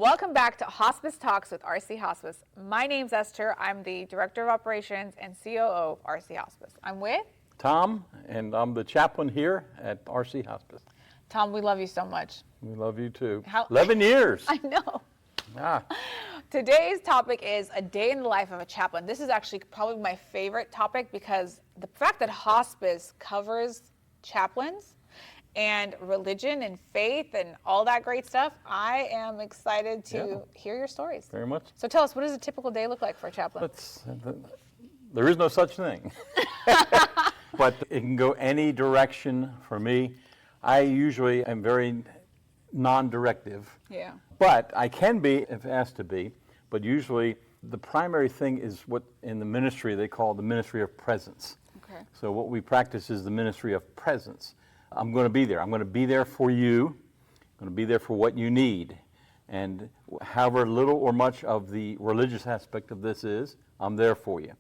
Welcome back to Hospice Talks with RC Hospice. My name's Esther. I'm the Director of Operations and COO of RC Hospice. I'm with Tom, and I'm the chaplain here at RC Hospice. Tom. We love you so much. We love you too. 11 years. I know. Ah. Today's topic is a day in the life of a chaplain. This is actually probably my favorite topic because the fact that hospice covers chaplains and religion and faith and all that great stuff, I am excited to hear your stories. Very much. So tell us, what does a typical day look like for a chaplain? There is no such thing. But it can go any direction for me. I usually am very non-directive. Yeah. But I can be if asked to be. But usually the primary thing is what in the ministry they call the ministry of presence. Okay. So what we practice is the ministry of presence. I'm going to be there. I'm going to be there for you. I'm going to be there for what you need. And however little or much of the religious aspect of this is, I'm there for you.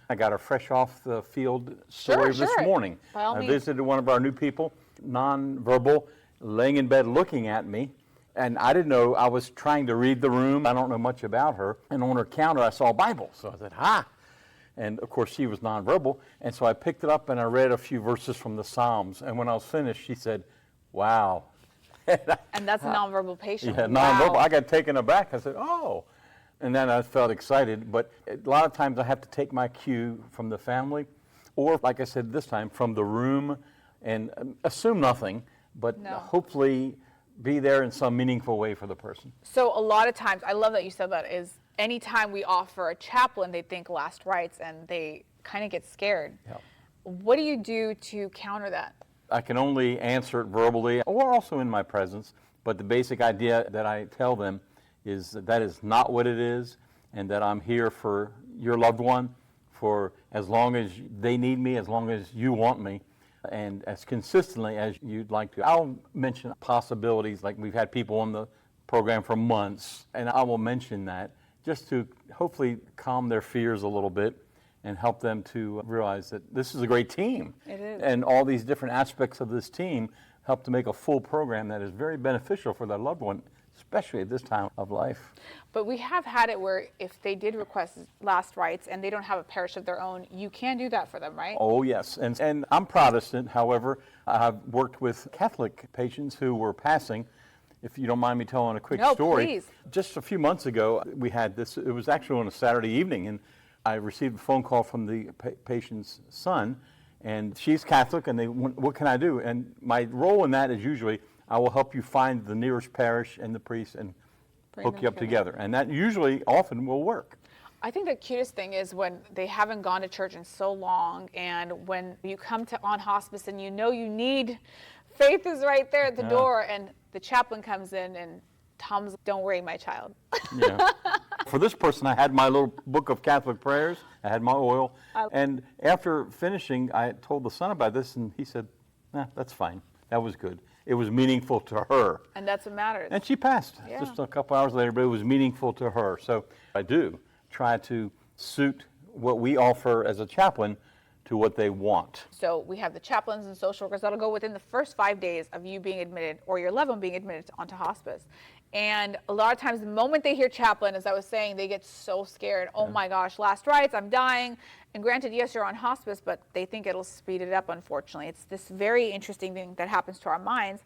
I got a fresh off the field story this morning. I visited one of our new people, nonverbal, laying in bed looking at me. And I didn't know, I was trying to read the room. I don't know much about her. And on her counter, I saw a Bible. So I said, ha. And of course, she was nonverbal. And so I picked it up and I read a few verses from the Psalms. And when I was finished, she said, wow. And that's a nonverbal patient. Yeah, nonverbal. Wow. I got taken aback. I said, oh. And then I felt excited. But a lot of times I have to take my cue from the family. Or, like I said this time, from the room and assume nothing. But hopefully be there in some meaningful way for the person. So a lot of times, I love that you said that, is anytime we offer a chaplain, they think last rites and they kind of get scared. Yeah. What do you do to counter that? I can only answer it verbally or also in my presence, but the basic idea that I tell them is that is not what it is, and that I'm here for your loved one for as long as they need me, as long as you want me, and as consistently as you'd like to. I'll mention possibilities, like we've had people on the program for months, and I will mention that just to hopefully calm their fears a little bit and help them to realize that this is a great team. It is. And all these different aspects of this team help to make a full program that is very beneficial for their loved one, especially at this time of life. But we have had it where if they did request last rites and they don't have a parish of their own, you can do that for them, right? Oh, yes. And I'm Protestant. However, I've worked with Catholic patients who were passing. If you don't mind me telling a quick story. Please. Just a few months ago, we had this. It was actually on a Saturday evening, and I received a phone call from the patient's son, and she's Catholic, and they, what can I do? And my role in that is usually I will help you find the nearest parish and the priest and hook you up together. And that usually often will work. I think the cutest thing is when they haven't gone to church in so long, and when you come to on hospice and you know you need, faith is right there at the door, and the chaplain comes in and Tom's, don't worry, my child. Yeah. For this person, I had my little book of Catholic prayers. I had my oil. And after finishing, I told the son about this, and he said, that's fine. That was good. It was meaningful to her. And that's what matters. And she passed just a couple hours later, but it was meaningful to her. So I do try to suit what we offer as a chaplain to what they want. So we have the chaplains and social workers that'll go within the first 5 days of you being admitted or your loved one being admitted onto hospice. And a lot of times the moment they hear chaplain, as I was saying, they get so scared. Oh my gosh, last rites, I'm dying. And granted, yes, you're on hospice, but they think it'll speed it up, unfortunately. It's this very interesting thing that happens to our minds.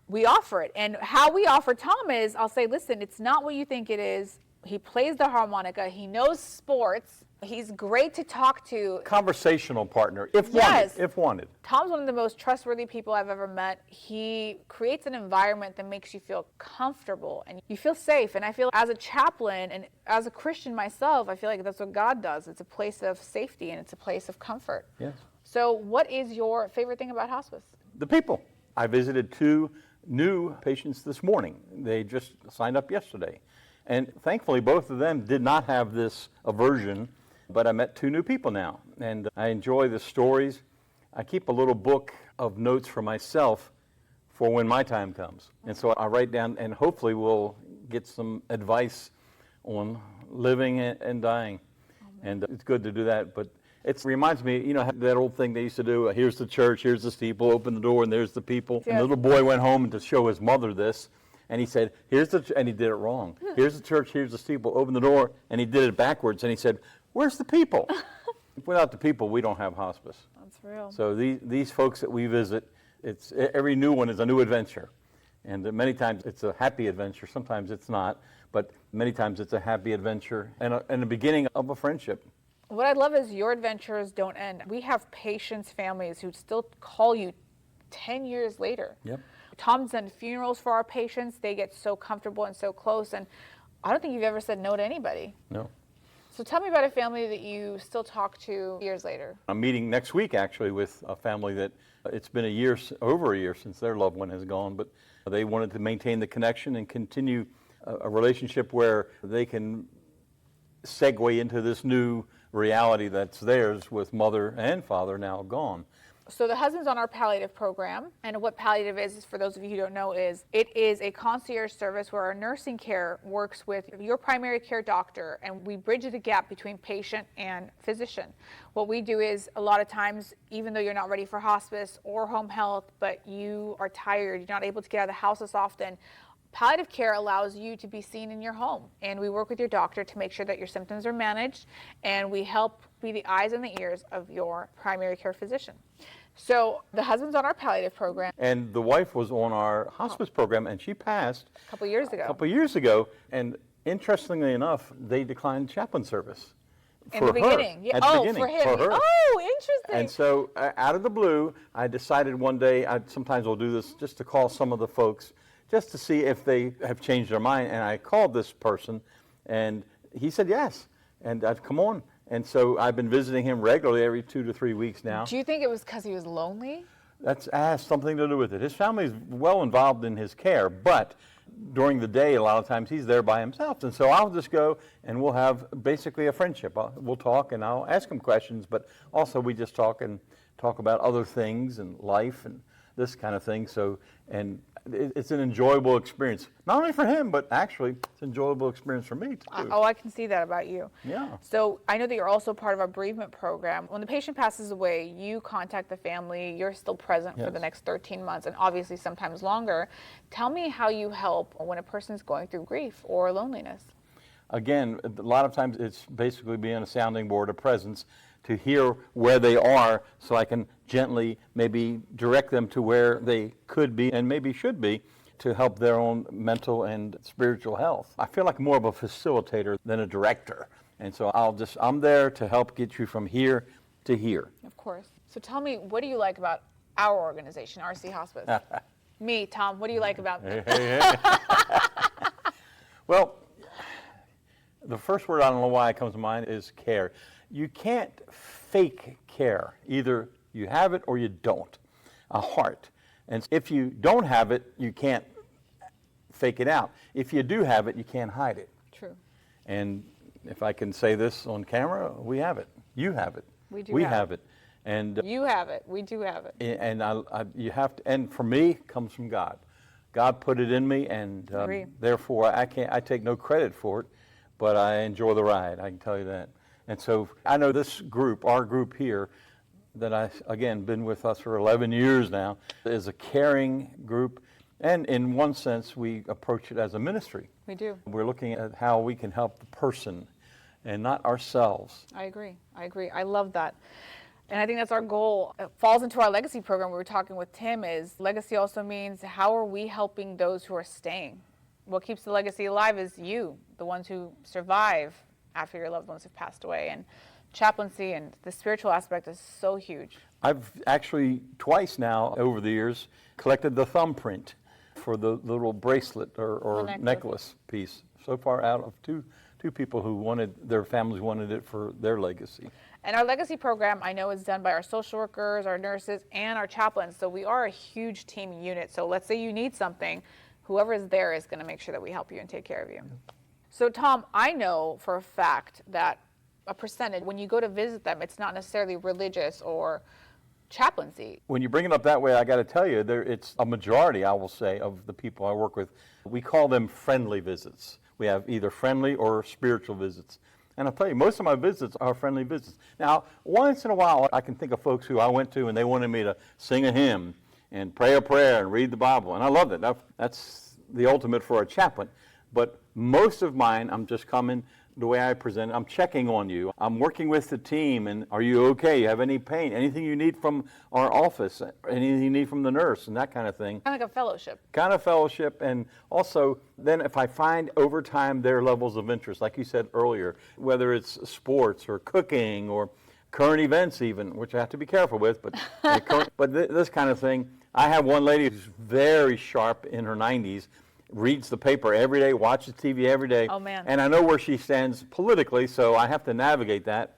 We offer it. And how we offer Tom is, I'll say, listen, it's not what you think it is. He plays the harmonica. He knows sports. He's great to talk to. Conversational partner, if wanted. If wanted. Tom's one of the most trustworthy people I've ever met. He creates an environment that makes you feel comfortable and you feel safe. And I feel as a chaplain and as a Christian myself, I feel like that's what God does. It's a place of safety and it's a place of comfort. Yes. So what is your favorite thing about hospice? The people. I visited 2 new patients this morning. They just signed up yesterday. And thankfully, both of them did not have this aversion. But I met 2 new people now, and I enjoy the stories. I keep a little book of notes for myself for when my time comes. And so I write down, and hopefully we'll get some advice on living and dying. And it's good to do that. But it reminds me, you know, that old thing they used to do, here's the church, here's the steeple, open the door, and there's the people. And the little boy went home to show his mother this. And he said, and he did it wrong. Here's the church, here's the steeple, open the door, and he did it backwards, and he said, where's the people? Without the people, we don't have hospice. That's real. So these folks that we visit, every new one is a new adventure. And many times it's a happy adventure, sometimes it's not, but many times it's a happy adventure and the beginning of a friendship. What I love is your adventures don't end. We have patients, families who still call you 10 years later. Yep. Tom's done funerals for our patients. They get so comfortable and so close, and I don't think you've ever said no to anybody. No. So tell me about a family that you still talk to years later. I'm meeting next week actually with a family that it's been over a year since their loved one has gone, but they wanted to maintain the connection and continue a relationship where they can segue into this new reality that's theirs with mother and father now gone. So the husband's on our palliative program, and what palliative is for those of you who don't know, is it is a concierge service where our nursing care works with your primary care doctor, and we bridge the gap between patient and physician. What we do is a lot of times, even though you're not ready for hospice or home health, but you are tired, you're not able to get out of the house as often, palliative care allows you to be seen in your home, and we work with your doctor to make sure that your symptoms are managed, and we help be the eyes and the ears of your primary care physician. So the husband's on our palliative program. And the wife was on our hospice program, and she passed A couple years ago. And interestingly enough, they declined chaplain service. In the beginning. Yeah. At the Oh, beginning, for him. for her. Oh, interesting. And so out of the blue, I decided one day, sometimes we'll do this just to call some of the folks, just to see if they have changed their mind. And I called this person, and he said yes. And I'd come on. And so I've been visiting him regularly every 2 to 3 weeks now. Do you think it was because he was lonely? That has something to do with it. His family is well involved in his care, but during the day, a lot of times he's there by himself. And so I'll just go and we'll have basically a friendship. We'll talk and I'll ask him questions, but also we just talk about other things and life and this kind of thing. So, and it's an enjoyable experience, not only for him, but actually it's an enjoyable experience for me too. Oh, I can see that about you. Yeah. So I know that you're also part of our bereavement program. When the patient passes away, you contact the family. You're still present for the next 13 months, and obviously sometimes longer. Tell me how you help when a person's going through grief or loneliness. Again, a lot of times it's basically being a sounding board, a presence, to hear where they are so I can gently maybe direct them to where they could be and maybe should be to help their own mental and spiritual health. I feel like more of a facilitator than a director. And so I'm there to help get you from here to here. Of course. So tell me, what do you like about our organization, RC Hospice? Me, Tom, what do you like about me? Hey. Well, the first word, I don't know why it comes to mind, is care. You can't fake care. Either you have it or you don't. A heart. And if you don't have it, you can't fake it out. If you do have it, you can't hide it. True. And if I can say this on camera, we have it. You have it. We have it. And you have it. We do have it. and you have to. And for me, it comes from God. God put it in me, and therefore I take no credit for it, but I enjoy the ride. I can tell you that. And so I know this group, our group here, that again been with us for 11 years now, is a caring group. And in one sense, we approach it as a ministry. We do. We're looking at how we can help the person and not ourselves. I agree. I love that. And I think that's our goal. It falls into our legacy program we were talking with Tim, is legacy also means how are we helping those who are staying? What keeps the legacy alive is you, the ones who survive after your loved ones have passed away. And chaplaincy and the spiritual aspect is so huge. I've actually twice now over the years collected the thumbprint for the little bracelet or necklace piece. So far out of two people who their families wanted it for their legacy. And our legacy program, I know, is done by our social workers, our nurses, and our chaplains. So we are a huge team unit. So let's say you need something, whoever is there is going to make sure that we help you and take care of you. So Tom, I know for a fact that a percentage, when you go to visit them, it's not necessarily religious or chaplaincy. When you bring it up that way, I got to tell you, it's a majority, I will say, of the people I work with. We call them friendly visits. We have either friendly or spiritual visits. And I'll tell you, most of my visits are friendly visits. Now, once in a while, I can think of folks who I went to and they wanted me to sing a hymn and pray a prayer and read the Bible. And I love that. the ultimate for a chaplain. But most of mine, I'm just coming the way I present it. I'm checking on you. I'm working with the team, and are you okay? You have any pain? Anything you need from our office? Anything you need from the nurse, and that kind of thing. Kind of like a fellowship. Kind of fellowship, and also then if I find over time their levels of interest, like you said earlier, whether it's sports or cooking or current events even, which I have to be careful with, but this kind of thing. I have one lady who's very sharp in her 90s, reads the paper every day, watches TV every day. Oh, man. And I know where she stands politically, so I have to navigate that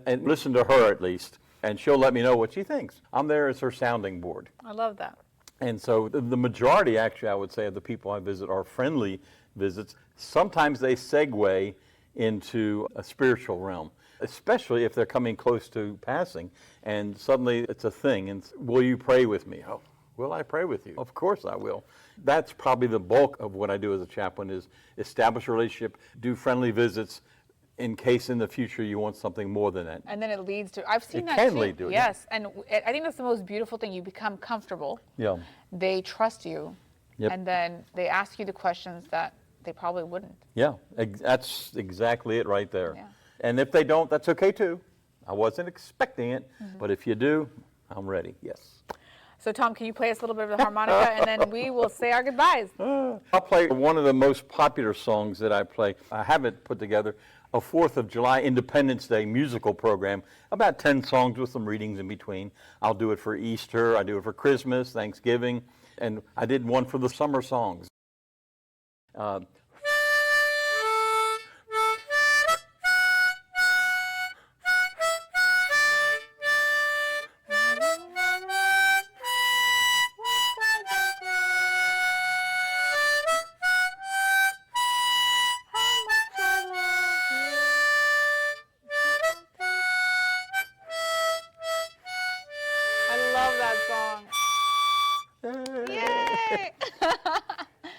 and listen to her at least. And she'll let me know what she thinks. I'm there as her sounding board. I love that. And so the majority, actually, I would say, of the people I visit are friendly visits. Sometimes they segue into a spiritual realm, especially if they're coming close to passing. And suddenly it's a thing. And will you pray with me? Oh, will I pray with you? Of course I will. That's probably the bulk of what I do as a chaplain is establish a relationship, do friendly visits, in case in the future you want something more than that. And then it leads to, I've seen It that can too. lead to it, Yes, and I think that's the most beautiful thing. You become comfortable. Yeah. They trust you. Yep. And then they ask you the questions that they probably wouldn't. Yeah, that's exactly it right there. Yeah. And if they don't, that's okay too. I wasn't expecting it, but if you do, I'm ready, yes. So Tom, can you play us a little bit of the harmonica, and then we will say our goodbyes. I'll play one of the most popular songs that I play. I have it put together, a 4th of July Independence Day musical program, about 10 songs with some readings in between. I'll do it for Easter, I do it for Christmas, Thanksgiving, and I did one for the summer songs.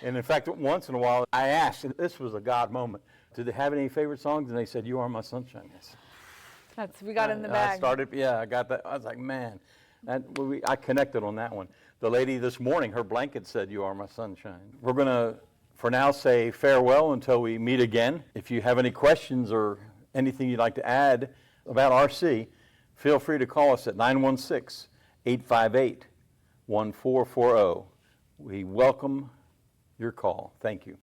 And in fact, once in a while, I asked, and this was a God moment, did they have any favorite songs? And they said, "You Are My Sunshine." Yes. We got in the bag. I got that. I was like, man, I connected on that one. The lady this morning, her blanket said, "You Are My Sunshine." We're going to, for now, say farewell until we meet again. If you have any questions or anything you'd like to add about RC, feel free to call us at 916-858-1440. We welcome your call. Thank you.